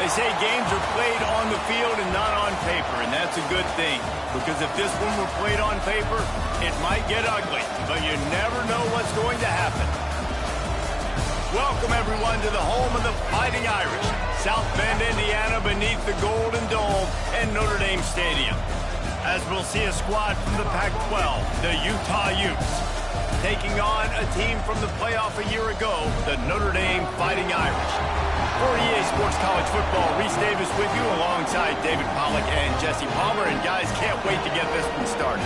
They say games are played on the field and not on paper, and that's a good thing. Because if this one were played on paper, it might get ugly, but you never know what's going to happen. Welcome, everyone, to the home of the Fighting Irish, South Bend, Indiana, beneath the Golden Dome and Notre Dame Stadium. As we'll see a squad from the Pac-12, the Utah Utes, taking on a team from the playoff a year ago, the Notre Dame Fighting Irish. For EA Sports College Football, Reese Davis with you alongside David Pollack and Jesse Palmer. And guys, can't wait to get this one started.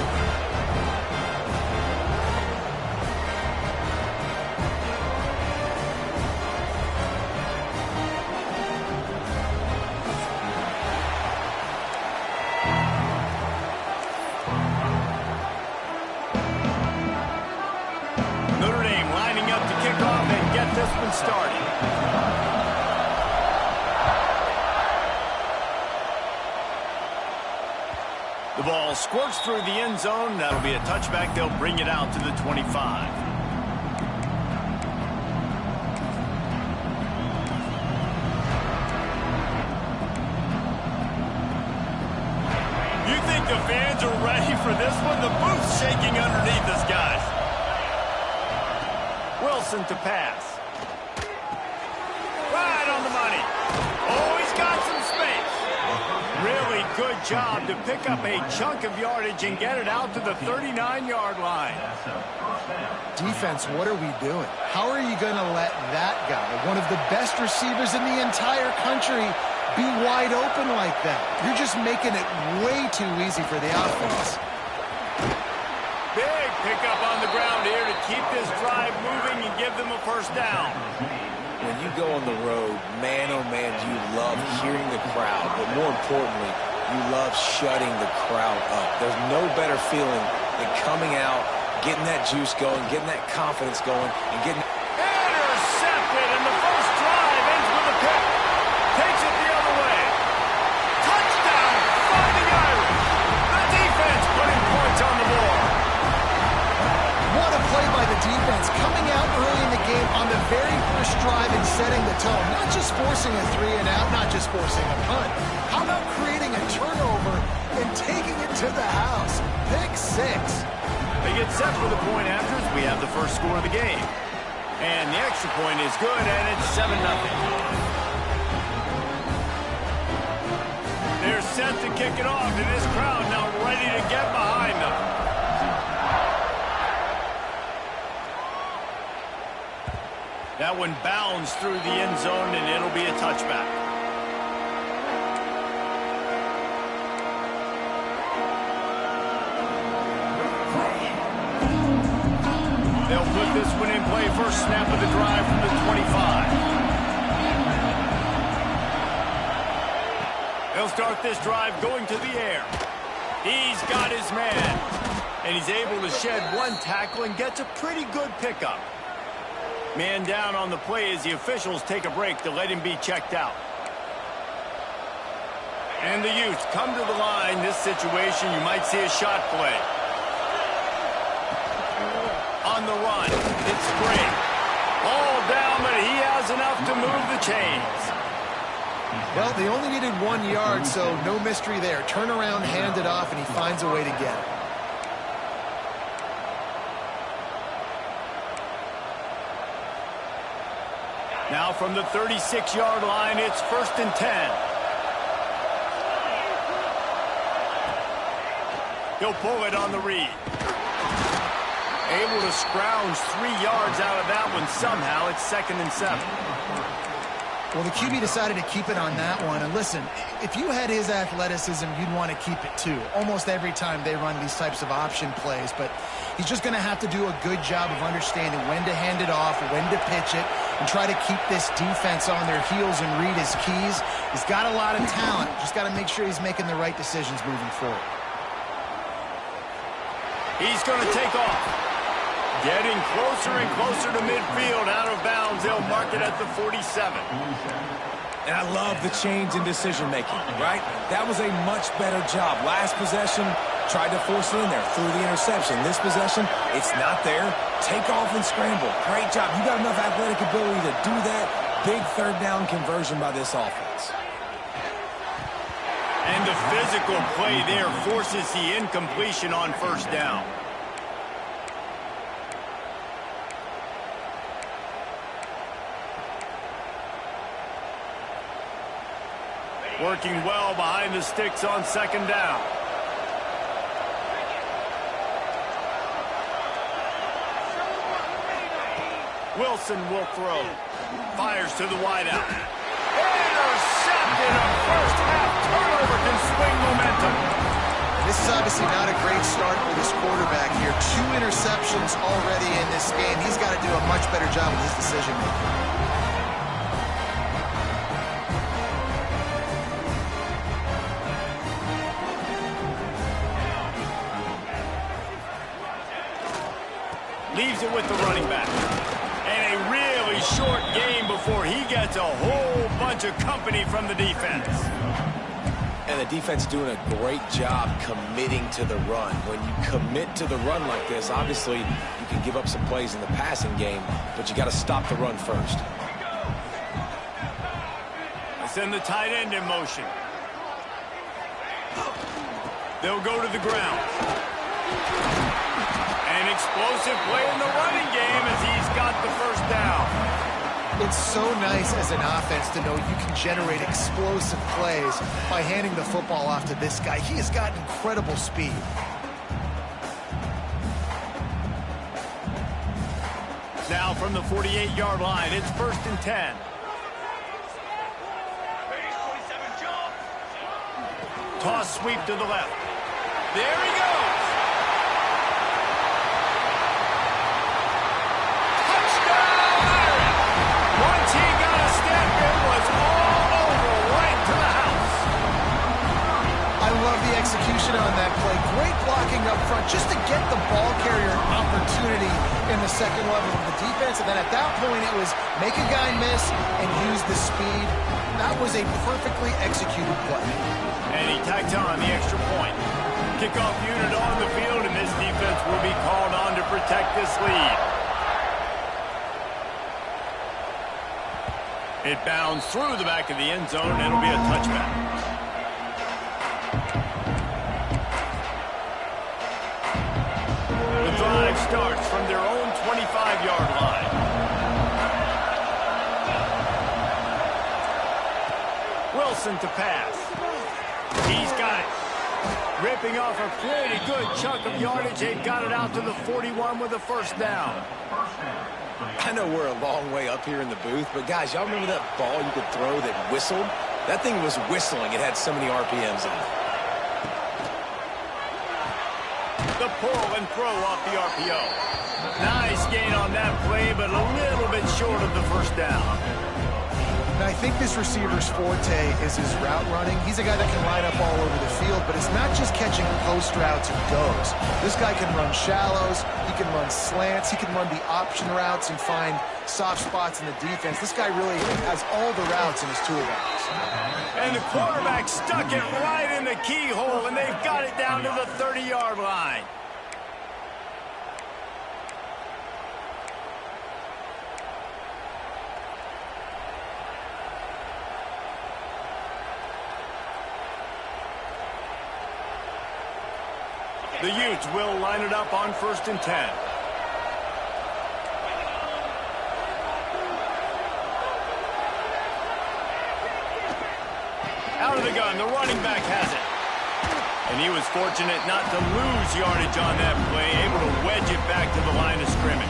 Notre Dame lining up to kick off and get this one started. The ball squirts through the end zone. That'll be a touchback. They'll bring it out to the 25. You think the fans are ready for this one? The booth's shaking underneath us, guys. Wilson to pass. Right on the money. Oh, he's got some space. Really good job to pick up a chunk of yardage and get it out to the 39-yard line. Defense, what are we doing? How are you going to let that guy, one of the best receivers in the entire country, be wide open like that? You're just making it way too easy for the offense. Big pickup on the ground here to keep this drive moving and give them a first down. When you go on the road, man, oh man, you love hearing the crowd. But more importantly, you love shutting the crowd up. There's no better feeling than coming out, getting that juice going, getting that confidence going, and getting... Intercepted, and the first drive ends with a pick. Takes it the other way. Touchdown, Fighting Irish. The defense putting points on the board. What a play by the defense, coming out early in the game on the very first drive and setting the tone. Not just forcing a 3-and-out, not just forcing a punt. How about creating a turnover and taking it to the house? Pick 6. They get set for the point afters. We have the first score of the game. And the extra point is good, and it's 7-0. They're set to kick it off, and this crowd now ready to get behind them. That one bounds through the end zone, and it'll be a touchback. They'll put this one in play. First snap of the drive from the 25. They'll start this drive going to the air. He's got his man. And he's able to shed one tackle and gets a pretty good pickup. Man down on the play as the officials take a break to let him be checked out. And the Utes come to the line. This situation, you might see a shot play. On the run, it's great. All down, but he has enough to move the chains. Well, they only needed 1 yard, so no mystery there. Turn around, hand it off, and he finds a way to get it. Now from the 36-yard line, it's 1st and 10. He'll pull it on the read. Able to scrounge 3 yards out of that one somehow. It's 2nd and 7. Well, the QB decided to keep it on that one. And listen, if you had his athleticism, you'd want to keep it too. Almost every time they run these types of option plays. But he's just going to have to do a good job of understanding when to hand it off, when to pitch it, and try to keep this defense on their heels and read his keys. He's got a lot of talent. Just got to make sure he's making the right decisions moving forward. He's going to take off. Getting closer and closer to midfield, out of bounds. They'll mark it at the 47. And I love the change in decision-making, right? That was a much better job. Last possession, tried to force it in there, threw the interception. This possession, it's not there. Take off and scramble. Great job. You got enough athletic ability to do that. Big third down conversion by this offense. And the physical play there forces the incompletion on first down. Working well behind the sticks on second down. Wilson will throw. Fires to the wideout. Intercepted. A first half turnover can swing momentum. This is obviously not a great start for this quarterback here. 2 interceptions already in this game. He's got to do a much better job with his decision making. Leaves it with the running back. And a really short game before he gets a whole bunch of company from the defense. And the defense doing a great job committing to the run. When you commit to the run like this, obviously you can give up some plays in the passing game, but you got to stop the run first. They send the tight end in motion. They'll go to the ground. An explosive play in the running game as he's got the first down. It's so nice as an offense to know you can generate explosive plays by handing the football off to this guy. He has got incredible speed. Now from the 48-yard line, it's 1st and 10. Toss sweep to the left. There he goes. Once he got a step, it was all over, right to the house. I love the execution on that play. Great blocking up front just to get the ball carrier an opportunity in the second level of the defense. And then at that point, it was make a guy miss and use the speed. That was a perfectly executed play. And he tacked on the extra point. Kickoff unit on the field, and this defense will be called on to protect this lead. It bounds through the back of the end zone, and it'll be a touchback. The drive starts from their own 25-yard line. Wilson to pass. He's got it. Ripping off a pretty good chunk of yardage. They've got it out to the 41 with a first down. I know we're a long way up here in the booth, but guys, y'all remember that ball you could throw that whistled? That thing was whistling. It had so many RPMs on it. The pull and throw off the RPO. Nice gain on that play, but a little bit short of the first down. Now, I think this receiver's forte is his route running. He's a guy that can line up all over the field, but it's not just catching post routes and goes. This guy can run shallows, he can run slants, he can run the option routes and find soft spots in the defense. This guy really has all the routes in his toolbox. And the quarterback stuck it right in the keyhole, and they've got it down to the 30-yard line. The Utes will line it up on 1st and 10. Out of the gun, the running back has it. And he was fortunate not to lose yardage on that play, able to wedge it back to the line of scrimmage.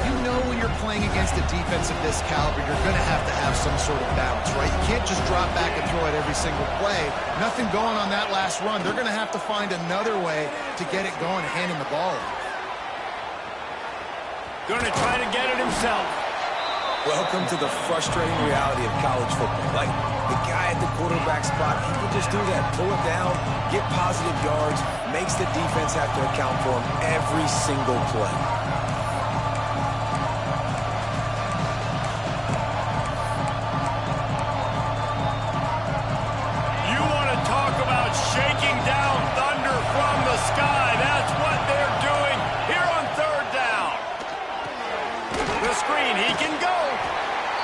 You know when you're playing against a defense of this caliber, you're going to have some sort of balance, right? You can't just drop back and throw it every single play. Nothing going on that last run. They're going to have to find another way to get it going and handing the ball off. Going to try to get it himself. Welcome to the frustrating reality of college football. Like, the guy at the quarterback spot, he can just do that. Pull it down, get positive yards, makes the defense have to account for him every single play. Shaking down thunder from the sky. That's what they're doing here on 3rd down. The screen, he can go.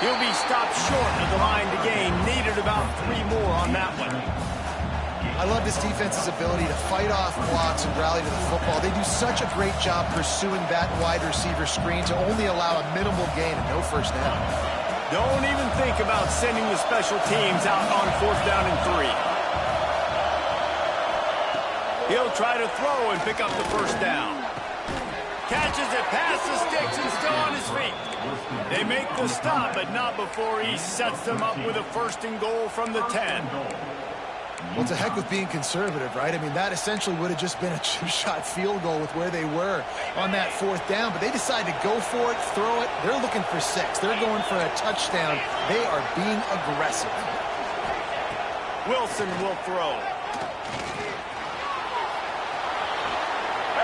He'll be stopped short of the line to gain. Needed about 3 more on that one. I love this defense's ability to fight off blocks and rally to the football. They do such a great job pursuing that wide receiver screen to only allow a minimal gain and no first down. Don't even think about sending the special teams out on 4th down and 3. He'll try to throw and pick up the first down. Catches it past the sticks and still on his feet. They make the stop, but not before he sets them up with a 1st and goal from the 10. Well, it's a heck with being conservative, right? I mean, that essentially would have just been a two-shot field goal with where they were on that 4th down, but they decide to go for it, throw it. They're looking for 6. They're going for a touchdown. They are being aggressive. Wilson will throw.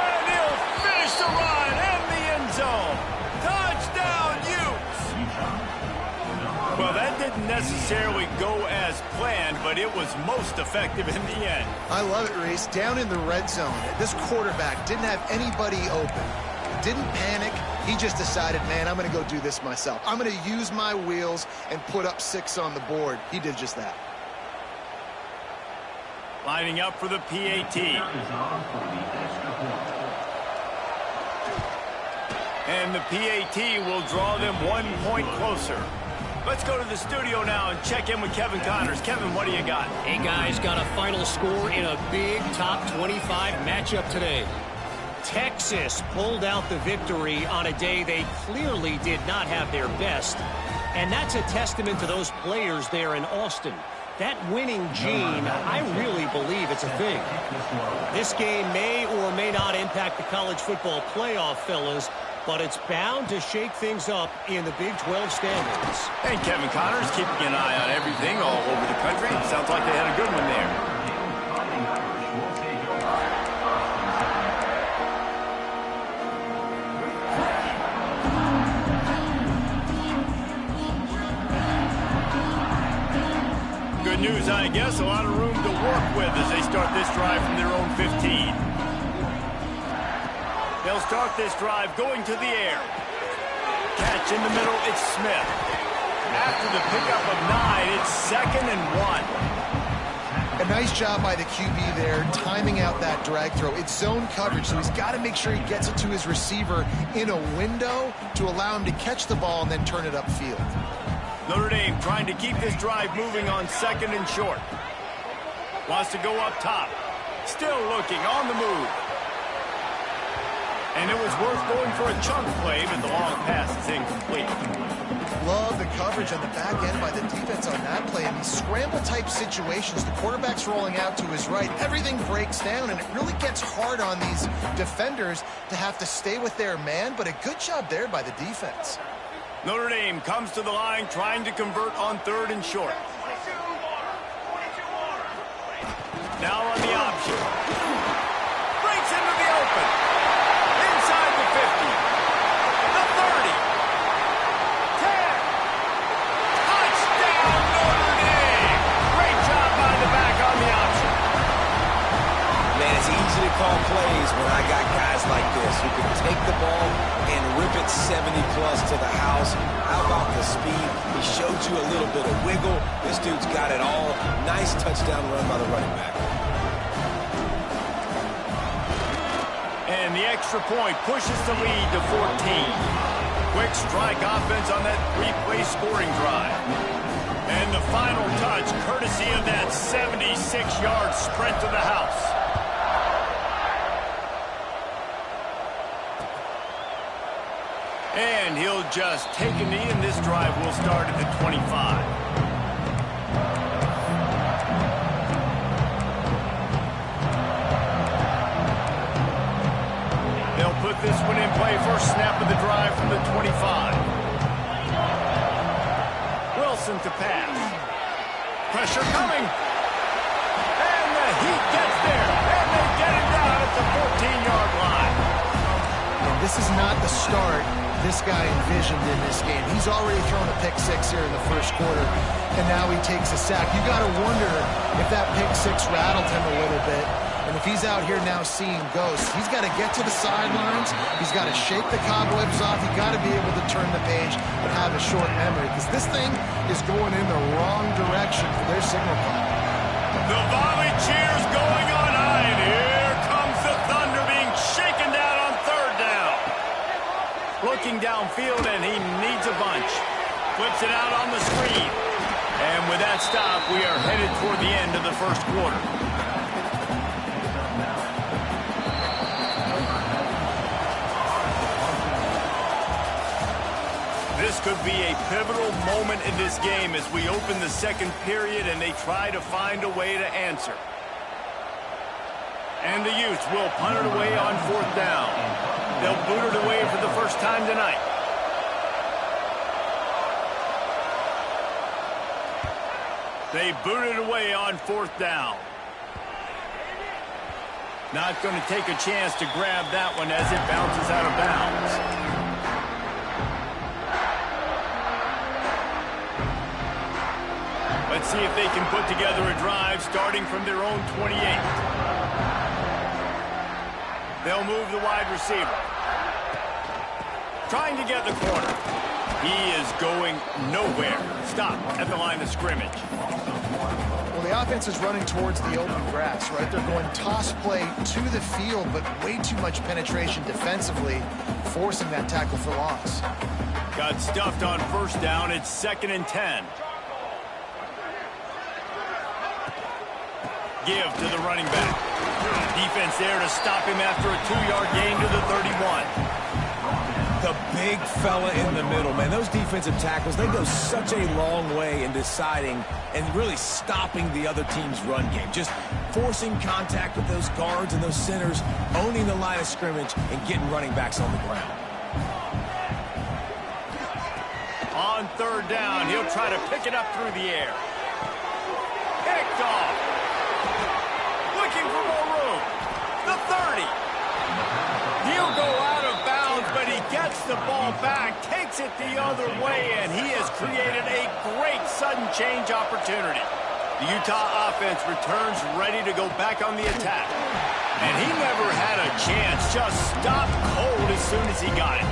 And he'll finish the run in the end zone. Touchdown, Utes! Well, that didn't necessarily go as planned, but it was most effective in the end. I love it, Reese. Down in the red zone, this quarterback didn't have anybody open. Didn't panic. He just decided, man, I'm going to go do this myself. I'm going to use my wheels and put up 6 on the board. He did just that. Lining up for the PAT. And the PAT will draw them 1 point closer. Let's go to the studio now and check in with Kevin Connors. Kevin, what do you got? Hey, guys, got a final score in a big top 25 matchup today. Texas pulled out the victory on a day they clearly did not have their best. And that's a testament to those players there in Austin. That winning gene, I really believe it's a thing. This game may or may not impact the college football playoff, fellas, but it's bound to shake things up in the Big 12 standings. And Kevin Connors keeping an eye on everything all over the country. Sounds like they had a good one there. Good news, I guess. A lot of room to work with as they start this drive from their own 15. They'll start this drive going to the air. Catch in the middle, it's Smith. After the pickup of 9, it's 2nd and 1. A nice job by the QB there, timing out that drag throw. It's zone coverage, so he's got to make sure he gets it to his receiver in a window to allow him to catch the ball and then turn it upfield. Notre Dame trying to keep this drive moving on 2nd and short. Wants to go up top. Still looking on the move. And it was worth going for a chunk play, but the long pass is incomplete. Love the coverage on the back end by the defense on that play. In these scramble-type situations, the quarterback's rolling out to his right. Everything breaks down, and it really gets hard on these defenders to have to stay with their man, but a good job there by the defense. Notre Dame comes to the line trying to convert on 3rd and short. Now on the option. Breaks into the open. Inside the 50. The 30. 10. Touchdown Notre Dame. Great job by the back on the option. Man, it's easy to call plays when I got guys like this who can take the ball and rip it 70-plus to the house. How about the speed? He showed you a little bit of wiggle. This dude's got it all. Nice touchdown run by the running back. And the extra point pushes the lead to 14. Quick strike offense on that 3-play scoring drive. And the final touch, courtesy of that 76-yard sprint to the house. And he'll just take a knee, and this drive will start at the 25. They'll put this one in play. First snap of the drive from the 25. Wilson to pass. Pressure coming. And the Heat gets there. And they get it down at the 14-yard line. And this is not the start this guy envisioned in this game. He's already thrown a pick 6 here in the first quarter, and now he takes a sack. You got to wonder if that pick 6 rattled him a little bit. And if he's out here now seeing ghosts, he's got to get to the sidelines. He's got to shake the cobwebs off. He's got to be able to turn the page but have a short memory because this thing is going in the wrong direction for their signal call. The volley cheers going on high, and here comes the Thunder being shaken down on third down. Looking downfield, and he needs a bunch. Flips it out on the screen. And with that stop, we are headed toward the end of the first quarter. This could be a pivotal moment in this game as we open the second period and they try to find a way to answer. And the Utes will punt it away on fourth down. They'll boot it away for the first time tonight. They boot it away on fourth down. Not going to take a chance to grab that one as it bounces out of bounds. Let's see if they can put together a drive starting from their own 28. They'll move the wide receiver. Trying to get the corner. He is going nowhere. Stop at the line of scrimmage. Well, the offense is running towards the open grass, right? They're going toss play to the field, but way too much penetration defensively, forcing that tackle for loss. Got stuffed on first down. It's 2nd and 10. Give to the running back. Defense there to stop him after a 2-yard gain to the 31. The big fella in the middle, man. Those defensive tackles, they go such a long way in deciding and really stopping the other team's run game. Just forcing contact with those guards and those centers, owning the line of scrimmage, and getting running backs on the ground. On third down, he'll try to pick it up through the air. Picked off. Looking for more room. The 30. He'll go out of bounds, but he gets the ball back, takes it the other way, and he has created a great sudden change opportunity. The Utah offense returns ready to go back on the attack. And he never had a chance, just stopped cold as soon as he got it.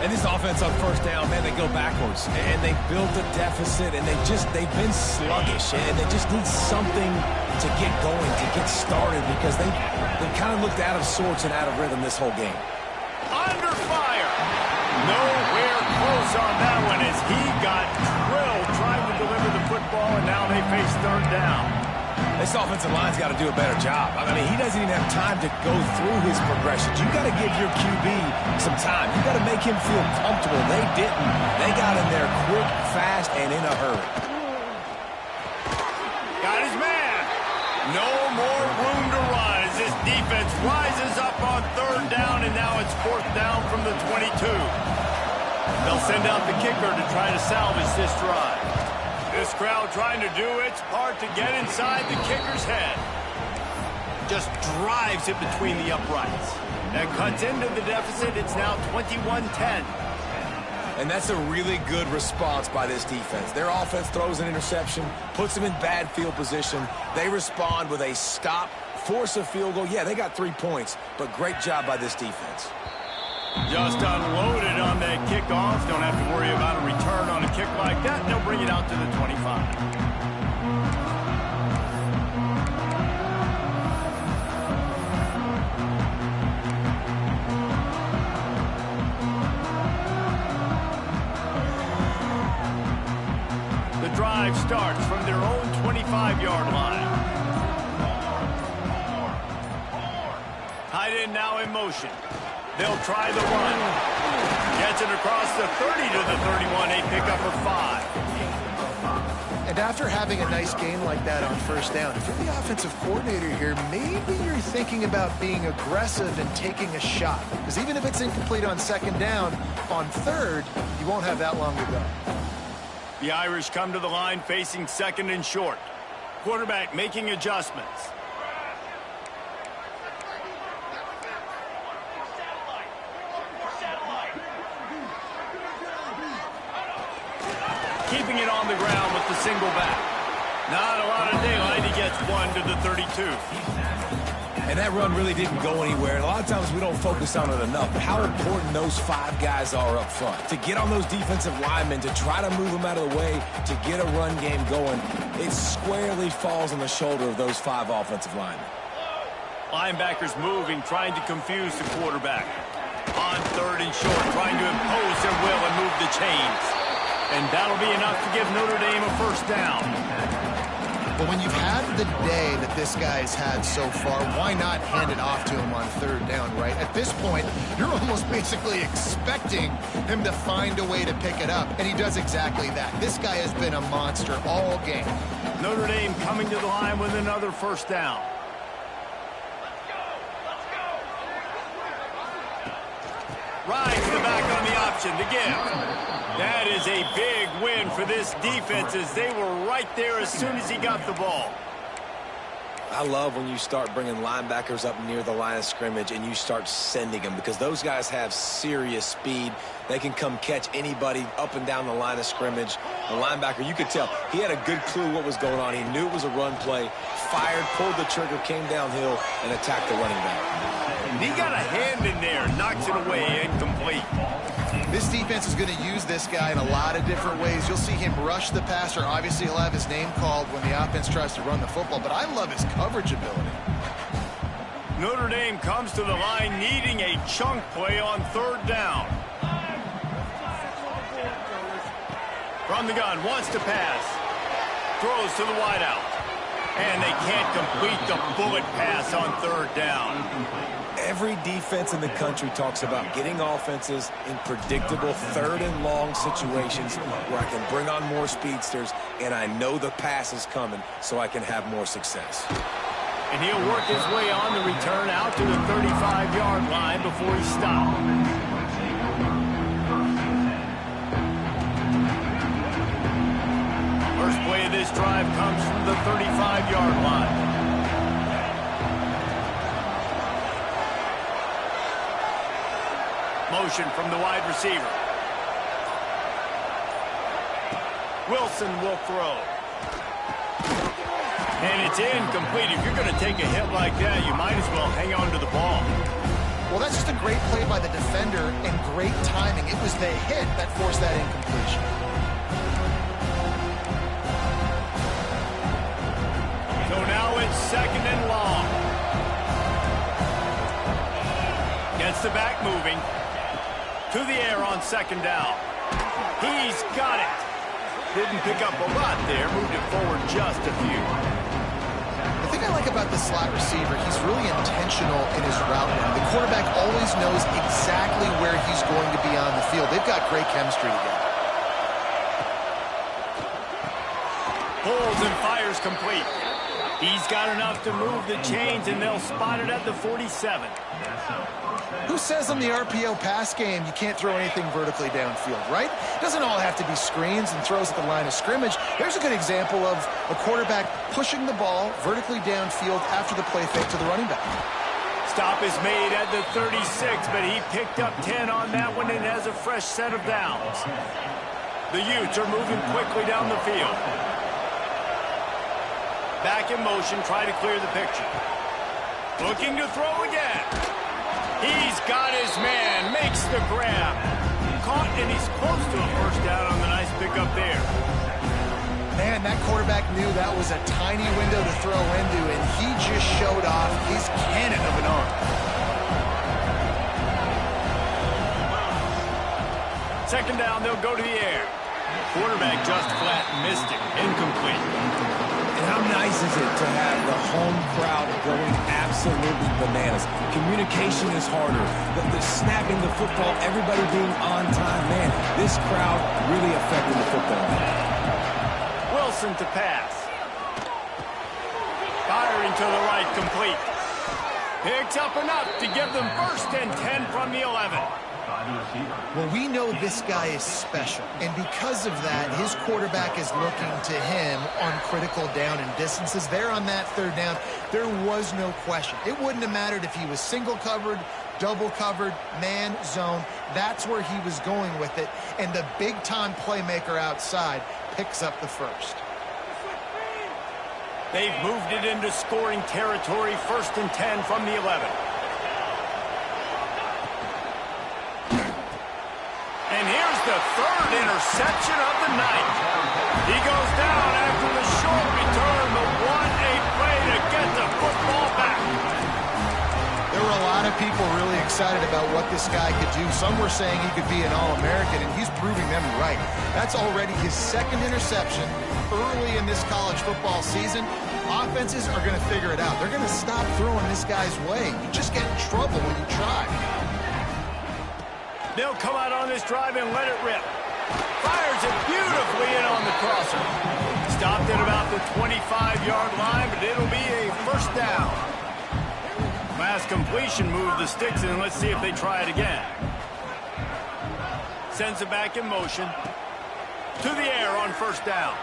And this offense on first down, man, they go backwards. And they built a deficit, and they've been sluggish. And they just need something to get going, to get started, because they've kind of looked out of sorts and out of rhythm this whole game. Under fire. Nowhere close on that one as he got drilled trying to deliver the football, and now they face third down. This offensive line's got to do a better job. I mean, he doesn't even have time to go through his progressions. You got to give your QB some time. You got to make him feel comfortable. They didn't. They got in there quick, fast, and in a hurry. Got his man. No more room to run as this defense rises up on third down, and now it's fourth down from the 22. They'll send out the kicker to try to salvage this drive. This crowd trying to do its part to get inside the kicker's head. Just drives it between the uprights. That cuts into the deficit. It's now 21-10. And that's a really good response by this defense. Their offense throws an interception, puts them in bad field position. They respond with a stop, force a field goal. Yeah, they got 3 points, but great job by this defense. Just unloaded on that kickoff. Don't have to worry about a return on a kick like that. They'll bring it out to the 25. The drive starts from their own 25-yard line. Tight end now in motion. They'll try the run. Gets it across the 30 to the 31. A pickup of 5. And after having a nice game like that on first down, if you're the offensive coordinator here, maybe you're thinking about being aggressive and taking a shot. Because even if it's incomplete on second down, on third, you won't have that long to go. The Irish come to the line facing second and short. Quarterback making adjustments. Keeping it on the ground with the single back. Not a lot of daylight. He gets 1 to the 32. And that run really didn't go anywhere. And a lot of times we don't focus on it enough. But how important those 5 guys are up front. To get on those defensive linemen, to try to move them out of the way, to get a run game going, it squarely falls on the shoulder of those 5 offensive linemen. Linebackers moving, trying to confuse the quarterback. On 3rd and short, trying to impose their will and move the chains. And that'll be enough to give Notre Dame a first down. But when you've had the day that this guy's had so far, why not hand it off to him on 3rd down, right? At this point, you're almost basically expecting him to find a way to pick it up, and he does exactly that. This guy has been a monster all game. Notre Dame coming to the line with another first down. Right to the back on the option to give. That is a big win for this defense as they were right there as soon as he got the ball. I love when you start bringing linebackers up near the line of scrimmage and you start sending them because those guys have serious speed. They can come catch anybody up and down the line of scrimmage. The linebacker, you could tell, he had a good clue what was going on. He knew it was a run play, fired, pulled the trigger, came downhill, and attacked the running back. He got a hand in there, knocks it away, incomplete. This defense is going to use this guy in a lot of different ways. You'll see him rush the passer. Obviously, he'll have his name called when the offense tries to run the football, but I love his coverage ability. Notre Dame comes to the line needing a chunk play on 3rd down. From the gun, wants to pass. Throws to the wideout. And they can't complete the bullet pass on 3rd down. Every defense in the country talks about getting offenses in predictable 3rd and long situations where I can bring on more speedsters and I know the pass is coming so I can have more success. And he'll work his way on the return out to the 35-yard line before he stopped. First play of this drive comes from the 35-yard line. Motion from the wide receiver. Wilson will throw. And it's incomplete. If you're going to take a hit like that, you might as well hang on to the ball. Well, that's just a great play by the defender and great timing. It was the hit that forced that incompletion. So now it's 2nd and long. Gets the back moving. To the air on 2nd down. He's got it. Didn't pick up a lot there. Moved it forward just a few. The thing I like about the slot receiver, he's really intentional in his route run. The quarterback always knows exactly where he's going to be on the field. They've got great chemistry together. Pulls and fires complete. He's got enough to move the chains, and they'll spot it at the 47. Who says in the RPO pass game you can't throw anything vertically downfield, right? It doesn't all have to be screens and throws at the line of scrimmage. Here's a good example of a quarterback pushing the ball vertically downfield after the play fake to the running back. Stop is made at the 36, but he picked up 10 on that one and has a fresh set of downs. The Utes are moving quickly down the field. Back in motion, try to clear the picture. Looking to throw again. He's got his man, makes the grab. Caught, and he's close to a first down on the nice pickup there. Man, that quarterback knew that was a tiny window to throw into, and he just showed off his cannon of an arm. 2nd down, they'll go to the air. Quarterback just flat missed it. Incomplete. And how nice is it to have the home crowd going absolutely bananas? Communication is harder. The snapping the football, everybody being on time. Man, this crowd really affecting the football game. Wilson to pass. Firing to the right, complete. Picks up enough to give them 1st and 10 from the 11. Well, we know this guy is special, and because of that, his quarterback is looking to him on critical down and distances. There on that 3rd down, there was no question. It wouldn't have mattered if he was single covered, double covered, man, zone. That's where he was going with it, and the big-time playmaker outside picks up the 1st. They've moved it into scoring territory, 1st and 10 from the 11. And here's the 3rd interception of the night. He goes down after the short return, the 1-8 play to get the football back. There were a lot of people really excited about what this guy could do. Some were saying he could be an All-American, and he's proving them right. That's already his 2nd interception early in this college football season. Offenses are going to figure it out. They're going to stop throwing this guy's way. You just get in trouble when you try. They'll come out on this drive and let it rip. Fires it beautifully in on the crosser. Stopped at about the 25-yard line, but it'll be a 1st down. Last completion moved the sticks in. Let's see if they try it again. Sends it back in motion. To the air on 1st down.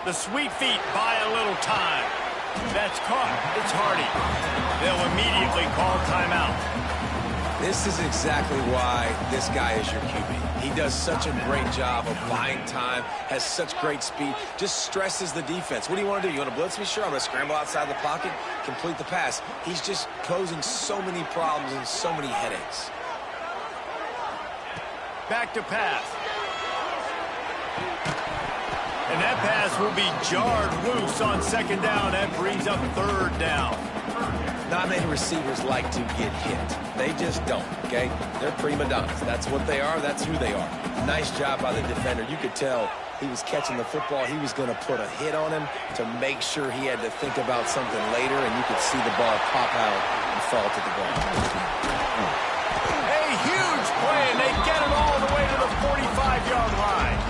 The sweet feet buy a little time. That's caught. It's Hardy. They'll immediately call timeout. This is exactly why this guy is your QB. He does such a great job of buying time, has such great speed, just stresses the defense. What do you want to do? You want to blitz me? Sure, I'm going to scramble outside the pocket, complete the pass. He's just posing so many problems and so many headaches. Back to pass. And that pass will be jarred loose on 2nd down. That brings up 3rd down. Not many receivers like to get hit. They just don't, okay? They're prima donnas. That's what they are. That's who they are. Nice job by the defender. You could tell he was catching the football. He was going to put a hit on him to make sure he had to think about something later, and you could see the ball pop out and fall to the ground. A huge play, and they get it all the way to the 45-yard line.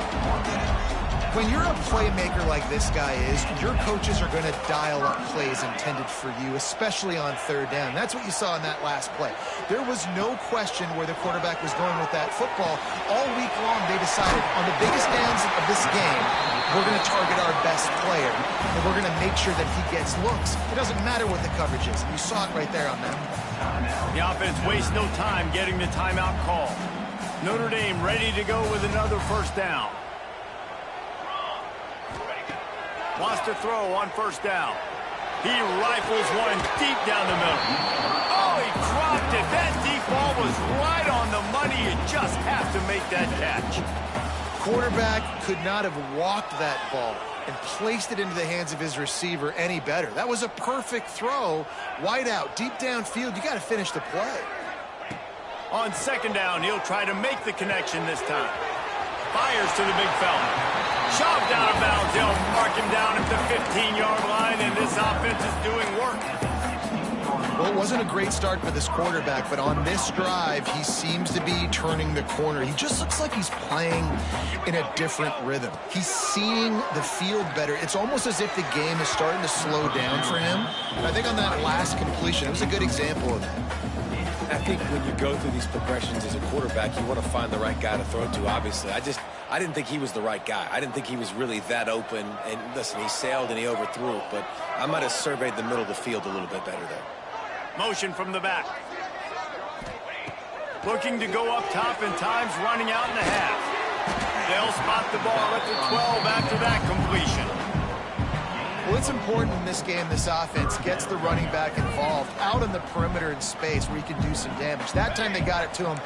When you're a playmaker like this guy is, your coaches are going to dial up plays intended for you, especially on 3rd down. That's what you saw in that last play. There was no question where the quarterback was going with that football. All week long, they decided on the biggest downs of this game, we're going to target our best player, and we're going to make sure that he gets looks. It doesn't matter what the coverage is. You saw it right there on that. The offense wastes no time getting the timeout call. Notre Dame ready to go with another 1st down. Wants to throw on 1st down. He rifles one deep down the middle. Oh, he dropped it. That deep ball was right on the money. You just have to make that catch. Quarterback could not have walked that ball and placed it into the hands of his receiver any better. That was a perfect throw. Wide out, deep downfield. You got to finish the play. On 2nd down, he'll try to make the connection this time. Fires to the big fella. Shoved out of bounds. They'll mark him down at the 15-yard line, and this offense is doing work. Well, it wasn't a great start for this quarterback, but on this drive, he seems to be turning the corner. He just looks like he's playing in a different rhythm. He's seeing the field better. It's almost as if the game is starting to slow down for him. And I think on that last completion, it was a good example of that. I think when you go through these progressions as a quarterback, you want to find the right guy to throw to, obviously. I didn't think he was the right guy. I didn't think he was really that open. And listen, he sailed and he overthrew it, but I might have surveyed the middle of the field a little bit better there. Motion from the back. Looking to go up top, and time's running out in the half. They'll spot the ball at the 12 after that completion. Well, it's important in this game this offense gets the running back involved out on the perimeter in space where he can do some damage. That time they got it to him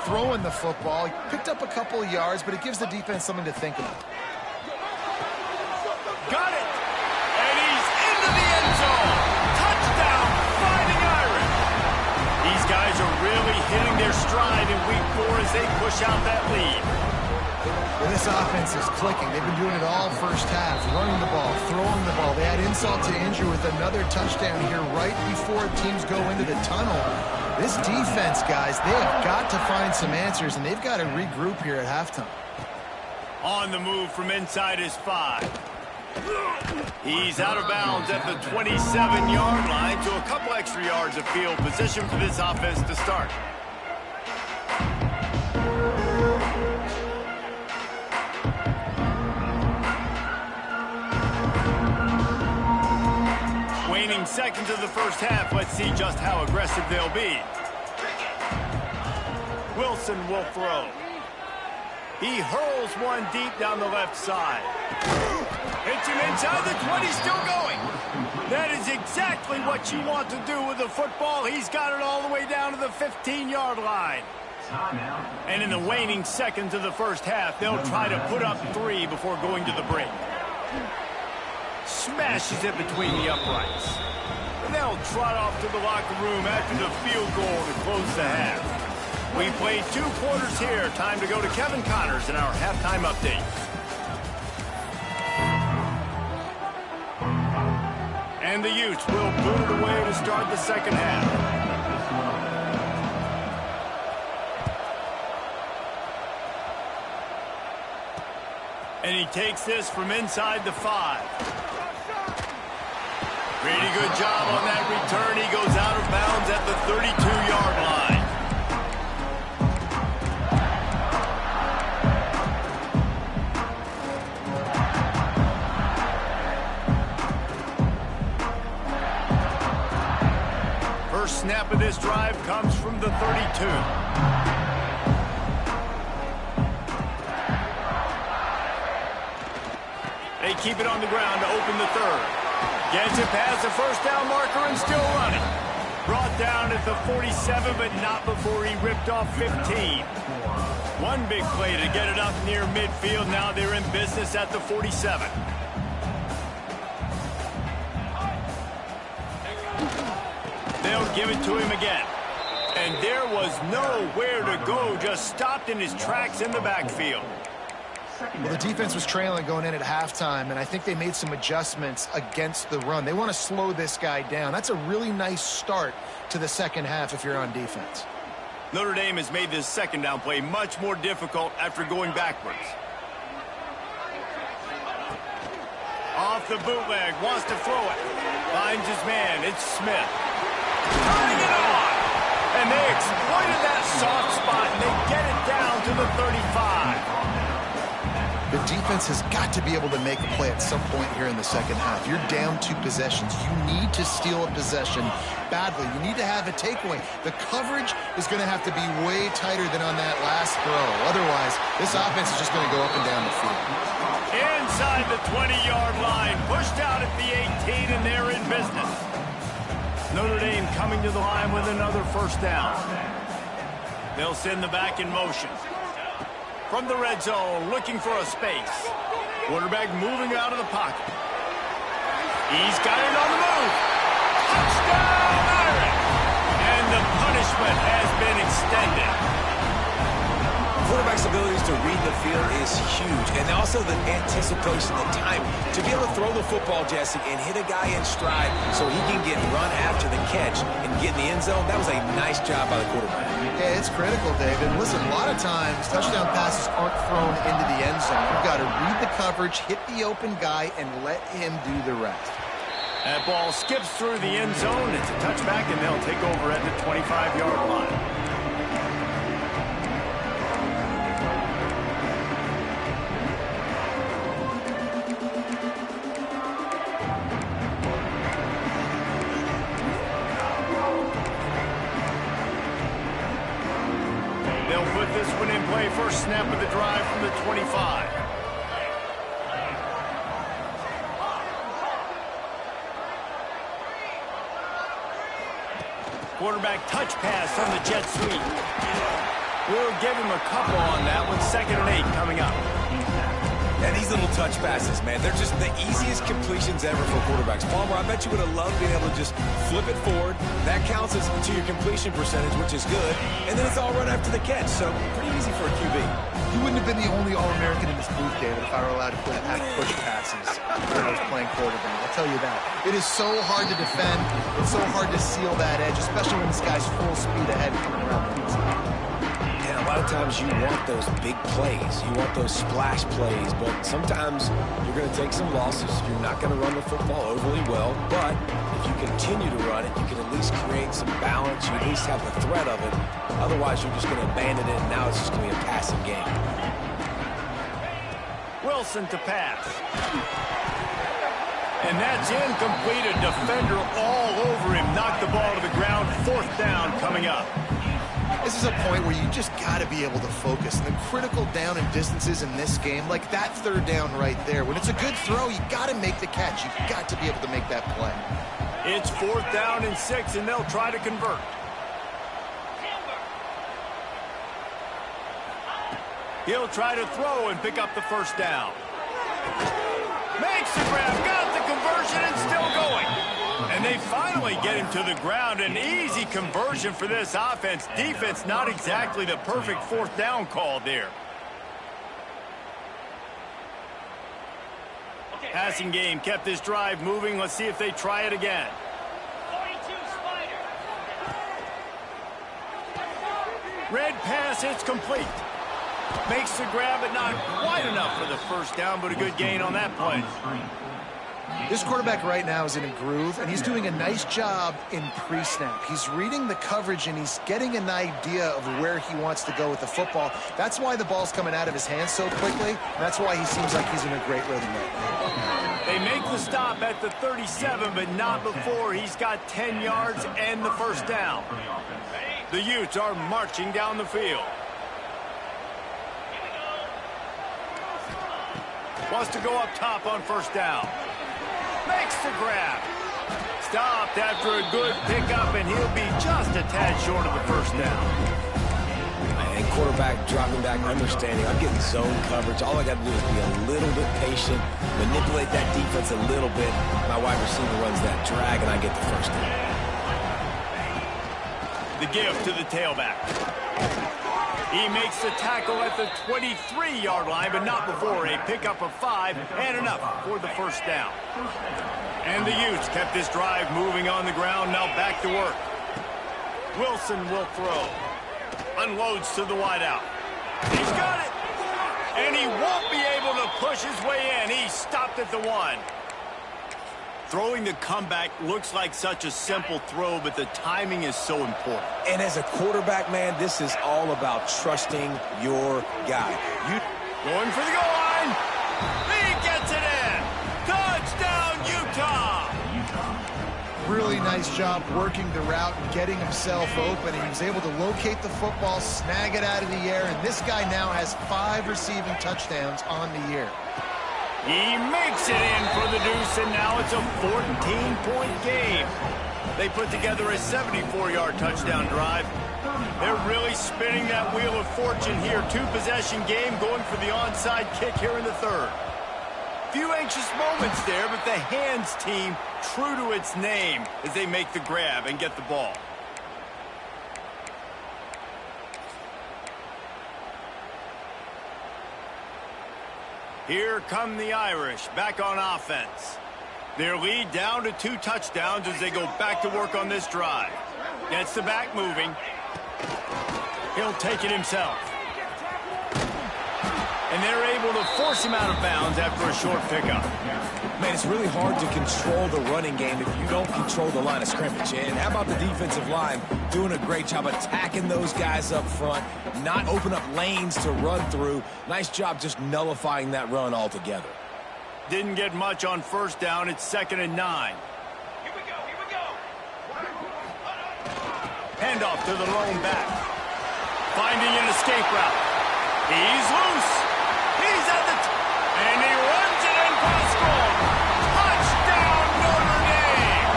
throwing the football. He picked up a couple of yards, but it gives the defense something to think about. Got it! And he's into the end zone! Touchdown, Fighting Irish! These guys are really hitting their stride in week 4 as they push out that lead. Well, this offense is clicking. They've been doing it all first half, running the ball, throwing the ball. They had insult to injury with another touchdown here right before teams go into the tunnel. This defense, guys, they have got to find some answers, and they've got to regroup here at halftime. On the move from inside his 5. He's out of bounds at the 27-yard line to a couple extra yards of field position for this offense to start. Waning seconds of the first half. Let's see just how aggressive they'll be. Wilson will throw. He hurls one deep down the left side. Hits him inside the 20, still going. That is exactly what you want to do with the football. He's got it all the way down to the 15-yard line. And in the waning seconds of the first half, they'll try to put up 3 before going to the break. Smashes it between the uprights. And they'll trot off to the locker room after the field goal to close the half. We played 2 quarters here. Time to go to Kevin Connors in our halftime update. And the Utes will boot it away to start the second half. And he takes this from inside the 5. Pretty good job on that return. He goes out of bounds at the 32-yard line. First snap of this drive comes from the 32. They keep it on the ground to open the third. Gets it past the first down marker and still running. Brought down at the 47, but not before he ripped off 15. One big play to get it up near midfield. Now they're in business at the 47. They'll give it to him again. And there was nowhere to go, just stopped in his tracks in the backfield. Well, the defense was trailing going in at halftime, and I think they made some adjustments against the run. They want to slow this guy down. That's a really nice start to the second half if you're on defense. Notre Dame has made this second down play much more difficult after going backwards. Off the bootleg, wants to throw it. Finds his man, it's Smith. Turning it on! And they exploited that soft spot, and they get it down to the 35. The defense has got to be able to make a play at some point here in the second half. You're down 2 possessions. You need to steal a possession badly. You need to have a takeaway. The coverage is going to have to be way tighter than on that last throw. Otherwise, this offense is just going to go up and down the field. Inside the 20-yard line, pushed out at the 18, and they're in business. Notre Dame coming to the line with another first down. They'll send the back in motion. From the red zone, looking for a space. Quarterback moving out of the pocket. He's got it on the move. Touchdown, Irish! And the punishment has been extended. Quarterback's abilities to read the field is huge, and also the anticipation, the time to be able to throw the football, Jesse, and hit a guy in stride so he can get run after the catch and get in the end zone. That was a nice job by the quarterback. Yeah, it's critical, David. Listen, a lot of times touchdown passes aren't thrown into the end zone. You've got to read the coverage, hit the open guy, and let him do the rest. That ball skips through the end zone. It's a touchback, and they'll take over at the 25-yard line. This one in play, first snap of the drive from the 25. Quarterback touch pass on the jet sweep. We'll give him a couple on that one. 2nd and 8 coming up. And these little touch passes, man, they're just the easiest completions ever for quarterbacks. Palmer, I bet you would have loved being able to just flip it forward. That counts as to your completion percentage, which is good. And then it's all right after the catch, so pretty easy for a QB. You wouldn't have been the only All-American in this booth, David, if I were allowed to have push passes when I was playing quarterback. I'll tell you that. It is so hard to defend. It's so hard to seal that edge, especially when this guy's full speed ahead coming around the inside. A lot of times you want those big plays. You want those splash plays, but sometimes you're going to take some losses. You're not going to run the football overly well, but if you continue to run it, you can at least create some balance. You at least have the threat of it. Otherwise, you're just going to abandon it, and now it's just going to be a passing game. Wilson to pass. And that's incomplete. A defender all over him. Knocked the ball to the ground. 4th down coming up. This is a point where you just got to be able to focus. And the critical down and distances in this game, like that third down right there, when it's a good throw, you got to make the catch. You've got to be able to make that play. It's 4th down and 6, and they'll try to convert. He'll try to throw and pick up the first down. Makes the grab, got the conversion, and still going. And they finally get him to the ground. An easy conversion for this offense. Defense, not exactly the perfect 4th down call there. Passing game kept this drive moving. Let's see if they try it again. 42 Spider. Red pass, it's complete. Makes the grab, but not quite enough for the first down, but a good gain on that play. This quarterback right now is in a groove, and he's doing a nice job in pre-snap. He's reading the coverage, and he's getting an idea of where he wants to go with the football. That's why the ball's coming out of his hands so quickly, and that's why he seems like he's in a great rhythm right now. They make the stop at the 37, but not before he's got 10 yards and the first down. The Utes are marching down the field. Wants to go up top on first down. Makes the grab. Stopped after a good pickup, and he'll be just a tad short of the first down. And quarterback dropping back, understanding I'm getting zone coverage. All I got to do is be a little bit patient, manipulate that defense a little bit. My wide receiver runs that drag, and I get the first down. The give to the tailback. He makes the tackle at the 23-yard line, but not before a pickup of 5 and enough for the first down. And the Utes kept this drive moving on the ground, now back to work. Wilson will throw. Unloads to the wideout. He's got it! And he won't be able to push his way in. He stopped at the 1. Throwing the comeback looks like such a simple throw, but the timing is so important. And as a quarterback, man, this is all about trusting your guy. Going for the goal line. He gets it in. Touchdown, Utah. Really nice job working the route and getting himself open. And he was able to locate the football, snag it out of the air, and this guy now has 5 receiving touchdowns on the year. He makes it in for the deuce, and now it's a 14-point game. They put together a 74-yard touchdown drive. They're really spinning that wheel of fortune here. 2-possession game, going for the onside kick here in the third. Few anxious moments there, but the hands team true to its name as they make the grab and get the ball. Here come the Irish, back on offense. Their lead down to 2 touchdowns as they go back to work on this drive. Gets the back moving. He'll take it himself. And they're able to force him out of bounds after a short pickup. Man, it's really hard to control the running game if you don't control the line of scrimmage. And how about the defensive line doing a great job attacking those guys up front, not open up lanes to run through. Nice job just nullifying that run altogether. Didn't get much on first down. It's 2nd and 9. Here we go. Handoff to the lone back. Finding an escape route. He's loose. He's at the and he runs it in for a score. Touchdown, Notre Dame!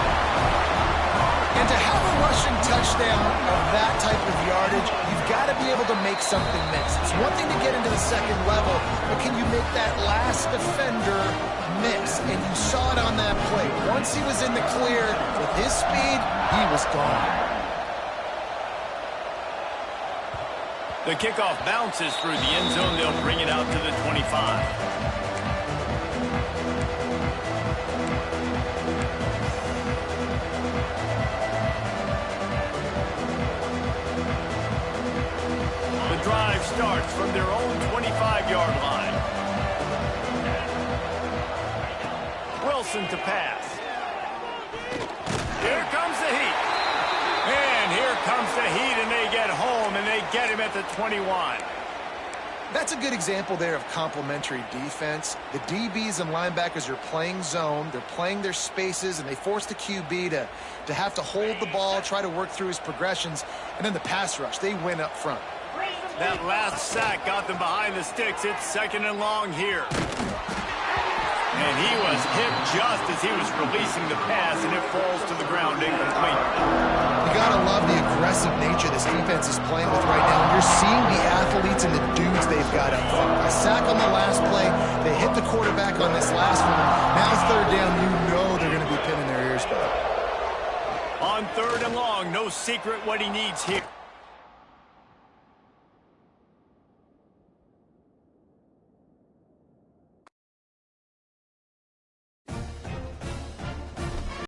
And to have a rushing touchdown of that type of yardage, you've got to be able to make something miss. It's one thing to get into the second level, but can you make that last defender miss? And you saw it on that play. Once he was in the clear with his speed, he was gone. The kickoff bounces through the end zone. They'll bring it out to the 25. The drive starts from their own 25-yard line. Wilson to pass. Here comes the heat. And here comes the heat, and they get home, and they get him at the 21. That's a good example there of complementary defense. The DBs and linebackers are playing zone. They're playing their spaces, and they force the QB to have to hold the ball, try to work through his progressions, and then the pass rush, they win up front. That last sack got them behind the sticks. It's 2nd and long here. And he was hit just as he was releasing the pass, and it falls to the ground incomplete. You gotta love the aggressive nature this defense is playing with right now, and you're seeing the athletes and the dudes they've got up front. A sack on the last play, they hit the quarterback on this last one. Now 3rd down, you know they're gonna be pinning their ears back. On 3rd and long, no secret what he needs here.